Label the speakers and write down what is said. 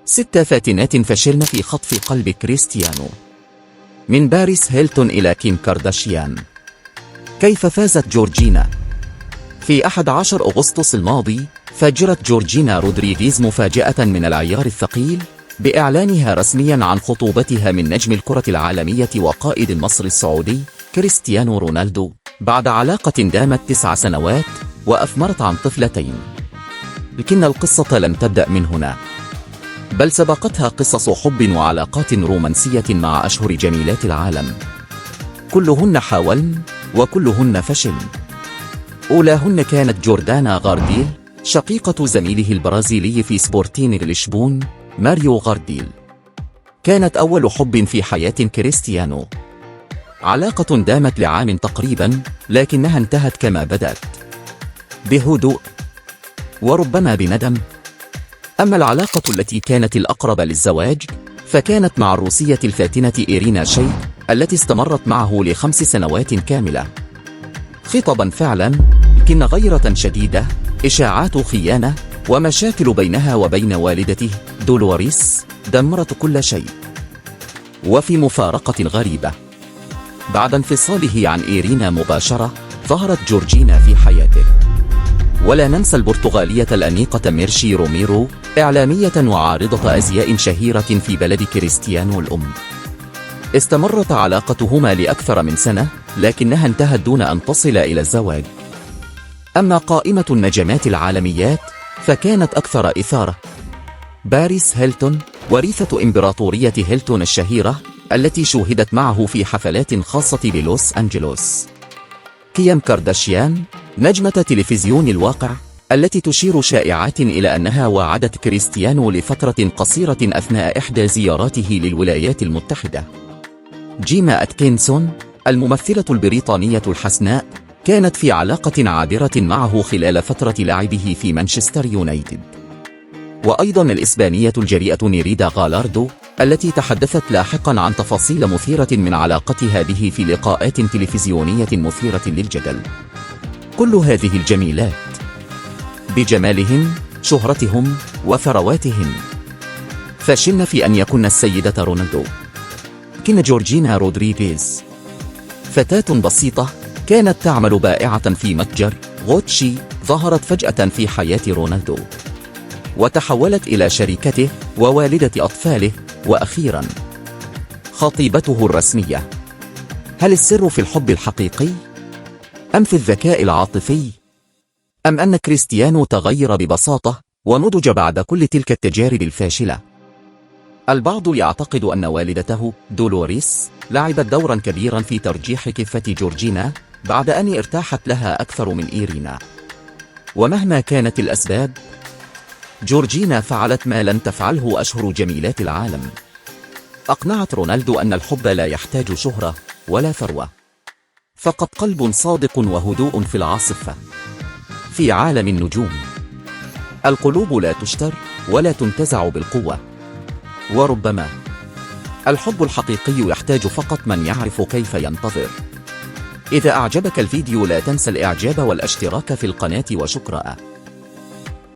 Speaker 1: 6 فاتنات فشلن في خطف قلب كريستيانو. من باريس هيلتون إلى كيم كارداشيان. كيف فازت جورجينا؟ في 11 أغسطس الماضي فجرت جورجينا رودريغيز مفاجأة من العيار الثقيل بإعلانها رسميا عن خطوبتها من نجم الكرة العالمية وقائد النصر السعودي كريستيانو رونالدو بعد علاقة دامت 9 سنوات وأثمرت عن طفلتين. لكن القصة لم تبدأ من هنا، بل سبقتها قصص حب وعلاقات رومانسية مع أشهر جميلات العالم، كلهن حاولن وكلهن فشلن. أولاهن كانت جوردانا غارديل، شقيقة زميله البرازيلي في سبورتينغ لشبون ماريو غارديل. كانت أول حب في حياة كريستيانو، علاقة دامت لعام تقريبا، لكنها انتهت كما بدأت، بهدوء وربما بندم. أما العلاقة التي كانت الأقرب للزواج فكانت مع الروسية الفاتنة إيرينا شيك التي استمرت معه ل5 سنوات كاملة. خطبا فعلا، لكن غيرة شديدة، إشاعات خيانة ومشاكل بينها وبين والدته دولوريس دمرت كل شيء. وفي مفارقة غريبة، بعد انفصاله عن إيرينا مباشرة ظهرت جورجينا في حياته. ولا ننسى البرتغالية الأنيقة ميرشي روميرو، إعلامية وعارضة أزياء شهيرة في بلد كريستيانو الأم. استمرت علاقتهما لأكثر من سنة، لكنها انتهت دون أن تصل إلى الزواج. أما قائمة النجمات العالميات فكانت أكثر إثارة. باريس هيلتون، وريثة إمبراطورية هيلتون الشهيرة التي شوهدت معه في حفلات خاصة بلوس أنجلوس. كيم كارداشيان، نجمة تلفزيون الواقع التي تشير شائعات إلى أنها واعدت كريستيانو لفترة قصيرة أثناء إحدى زياراته للولايات المتحدة. جيما أتكنسون، الممثلة البريطانية الحسناء، كانت في علاقة عابرة معه خلال فترة لعبه في مانشستر يونايتد. وأيضا الإسبانية الجريئة نيريدا غالاردو التي تحدثت لاحقا عن تفاصيل مثيرة من علاقتها به في لقاءات تلفزيونية مثيرة للجدل. كل هذه الجميلات بجمالهن، شهرتهم وثرواتهن فشلن في أن يكن السيدة رونالدو. كن جورجينا رودريغيز فتاة بسيطة كانت تعمل بائعة في متجر غوتشي، ظهرت فجأة في حياة رونالدو وتحولت إلى شريكته ووالدة أطفاله، وأخيرا خطيبته الرسمية. هل السر في الحب الحقيقي؟ أم في الذكاء العاطفي؟ أم أن كريستيانو تغير ببساطة ونضج بعد كل تلك التجارب الفاشلة؟ البعض يعتقد أن والدته دولوريس لعبت دورا كبيرا في ترجيح كفة جورجينا بعد أن ارتاحت لها أكثر من إيرينا. ومهما كانت الأسباب، جورجينا فعلت ما لن تفعله أشهر جميلات العالم. أقنعت رونالدو أن الحب لا يحتاج شهرة ولا ثروة، فقط قلب صادق وهدوء في العاصفة. في عالم النجوم القلوب لا تشتر ولا تنتزع بالقوة، وربما الحب الحقيقي يحتاج فقط من يعرف كيف ينتظر. إذا أعجبك الفيديو لا تنسى الإعجاب والاشتراك في القناة، وشكرا.